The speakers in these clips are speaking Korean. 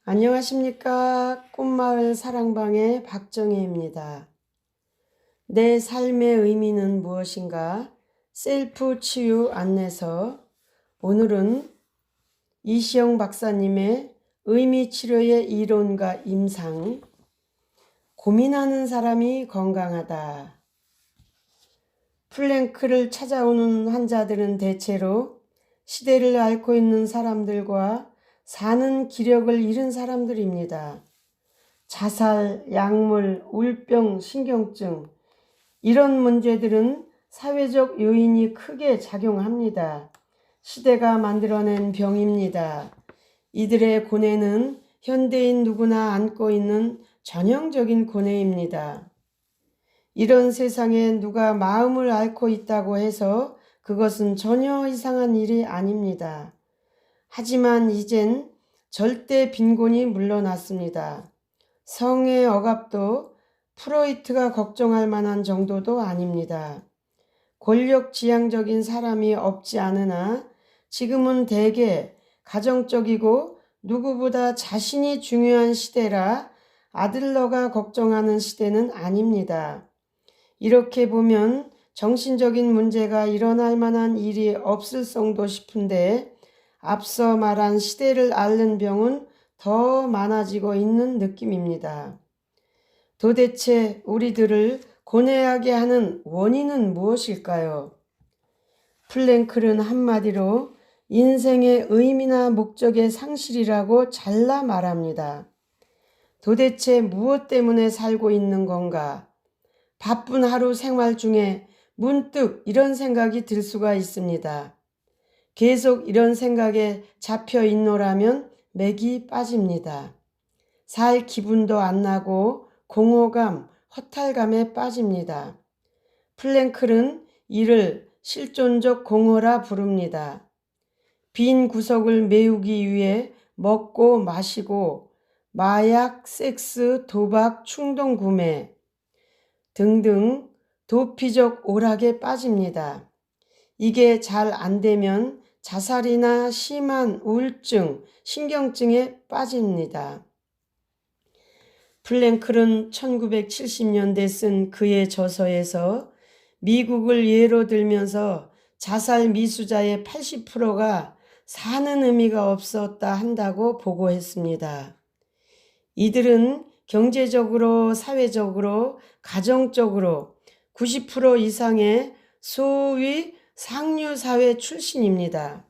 안녕하십니까. 꿈마을 사랑방의 박정혜입니다. 내 삶의 의미는 무엇인가? 셀프 치유 안내서. 오늘은 이시영 박사님의 의미치료의 이론과 임상, 고민하는 사람이 건강하다. 플랭크를 찾아오는 환자들은 대체로 시대를 앓고 있는 사람들과 사는 기력을 잃은 사람들입니다. 자살, 약물, 우울병, 신경증 이런 문제들은 사회적 요인이 크게 작용합니다. 시대가 만들어낸 병입니다. 이들의 고뇌는 현대인 누구나 안고 있는 전형적인 고뇌입니다. 이런 세상에 누가 마음을 앓고 있다고 해서 그것은 전혀 이상한 일이 아닙니다. 하지만 이젠 절대 빈곤이 물러났습니다. 성의 억압도 프로이트가 걱정할 만한 정도도 아닙니다. 권력지향적인 사람이 없지 않으나 지금은 대개 가정적이고 누구보다 자신이 중요한 시대라 아들러가 걱정하는 시대는 아닙니다. 이렇게 보면 정신적인 문제가 일어날 만한 일이 없을성도 싶은데 앞서 말한 시대를 앓는 병은 더 많아지고 있는 느낌입니다. 도대체 우리들을 고뇌하게 하는 원인은 무엇일까요? 플랭클은 한마디로 인생의 의미나 목적의 상실이라고 잘라 말합니다. 도대체 무엇 때문에 살고 있는 건가? 바쁜 하루 생활 중에 문득 이런 생각이 들 수가 있습니다. 계속 이런 생각에 잡혀 있노라면 맥이 빠집니다. 살 기분도 안 나고 공허감, 허탈감에 빠집니다. 플랭클은 이를 실존적 공허라 부릅니다. 빈 구석을 메우기 위해 먹고 마시고 마약, 섹스, 도박, 충동 구매 등등 도피적 오락에 빠집니다. 이게 잘 안 되면 자살이나 심한 우울증, 신경증에 빠집니다. 플랭클은 1970년대 쓴 그의 저서에서 미국을 예로 들면서 자살 미수자의 80%가 사는 의미가 없었다 한다고 보고했습니다. 이들은 경제적으로, 사회적으로, 가정적으로 90% 이상의 소위 상류사회 출신입니다.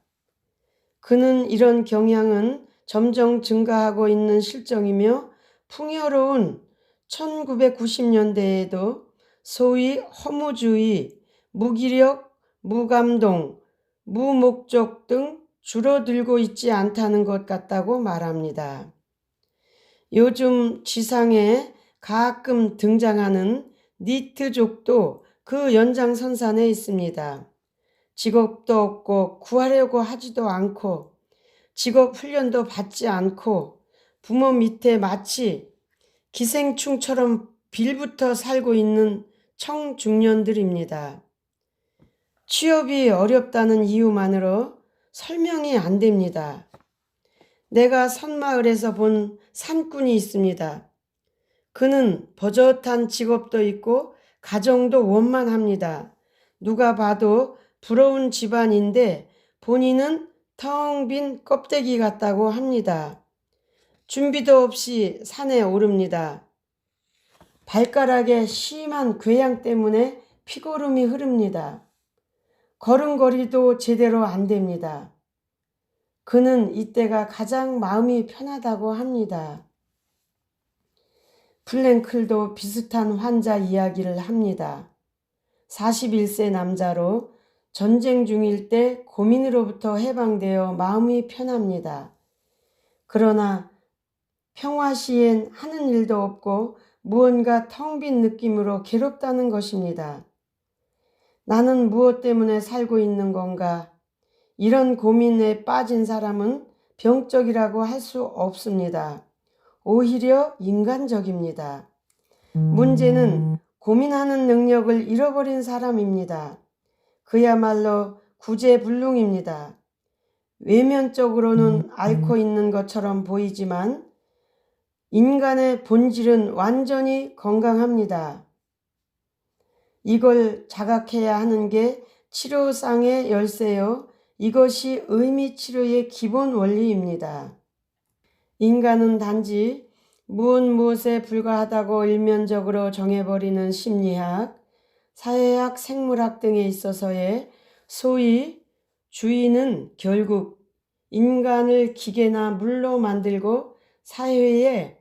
그는 이런 경향은 점점 증가하고 있는 실정이며 풍요로운 1990년대에도 소위 허무주의, 무기력, 무감동, 무목적 등 줄어들고 있지 않다는 것 같다고 말합니다. 요즘 지상에 가끔 등장하는 니트족도 그 연장선상에 있습니다. 직업도 없고 구하려고 하지도 않고 직업 훈련도 받지 않고 부모 밑에 마치 기생충처럼 빌붙어 살고 있는 청중년들입니다. 취업이 어렵다는 이유만으로 설명이 안 됩니다. 내가 섬마을에서 본 산꾼이 있습니다. 그는 버젓한 직업도 있고 가정도 원만합니다. 누가 봐도 부러운 집안인데 본인은 텅 빈 껍데기 같다고 합니다. 준비도 없이 산에 오릅니다. 발가락에 심한 궤양 때문에 피고름이 흐릅니다. 걸음걸이도 제대로 안 됩니다. 그는 이때가 가장 마음이 편하다고 합니다. 플랭클도 비슷한 환자 이야기를 합니다. 41세 남자로 전쟁 중일 때 고민으로부터 해방되어 마음이 편합니다. 그러나 평화 시엔 하는 일도 없고 무언가 텅 빈 느낌으로 괴롭다는 것입니다. 나는 무엇 때문에 살고 있는 건가? 이런 고민에 빠진 사람은 병적이라고 할 수 없습니다. 오히려 인간적입니다. 문제는 고민하는 능력을 잃어버린 사람입니다. 그야말로 구제불능입니다. 외면적으로는 앓고 있는 것처럼 보이지만 인간의 본질은 완전히 건강합니다. 이걸 자각해야 하는 게 치료상의 열쇠요. 이것이 의미치료의 기본 원리입니다. 인간은 단지 무엇에 불과하다고 일면적으로 정해버리는 심리학, 사회학, 생물학 등에 있어서의 소위 주의는 결국 인간을 기계나 물로 만들고 사회에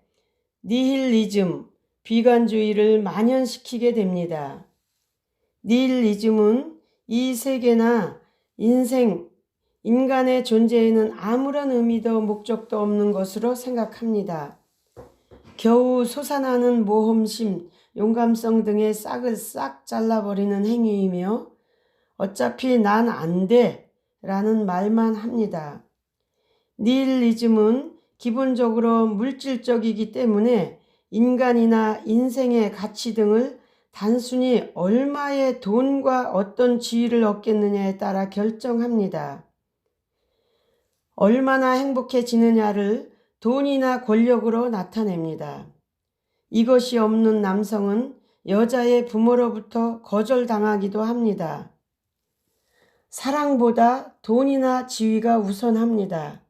니힐리즘, 비관주의를 만연시키게 됩니다. 니힐리즘은 이 세계나 인생, 인간의 존재에는 아무런 의미도 목적도 없는 것으로 생각합니다. 겨우 솟아나는 모험심, 용감성 등의 싹을 싹 잘라버리는 행위이며 어차피 난 안 돼 라는 말만 합니다. 니힐리즘은 기본적으로 물질적이기 때문에 인간이나 인생의 가치 등을 단순히 얼마의 돈과 어떤 지위를 얻겠느냐에 따라 결정합니다. 얼마나 행복해지느냐를 돈이나 권력으로 나타냅니다. 이것이 없는 남성은 여자의 부모로부터 거절당하기도 합니다. 사랑보다 돈이나 지위가 우선합니다.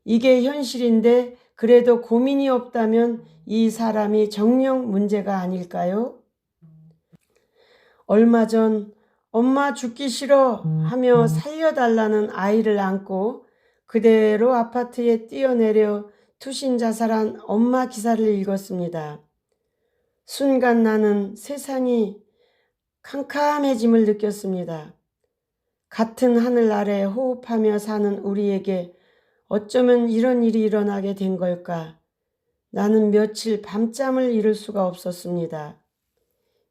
이게 현실인데 그래도 고민이 없다면 이 사람이 정령 문제가 아닐까요? 얼마 전 엄마 죽기 싫어 하며 살려달라는 아이를 안고 그대로 아파트에 뛰어내려 투신 자살한 엄마 기사를 읽었습니다. 순간 나는 세상이 캄캄해짐을 느꼈습니다. 같은 하늘 아래 호흡하며 사는 우리에게 어쩌면 이런 일이 일어나게 된 걸까? 나는 며칠 밤잠을 이룰 수가 없었습니다.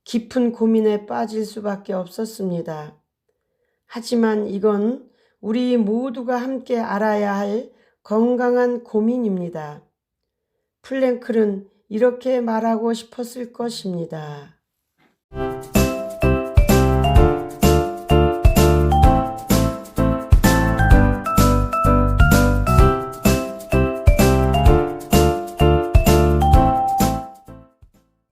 깊은 고민에 빠질 수밖에 없었습니다. 하지만 이건 우리 모두가 함께 알아야 할 건강한 고민입니다. 프랭클은 이렇게 말하고 싶었을 것입니다.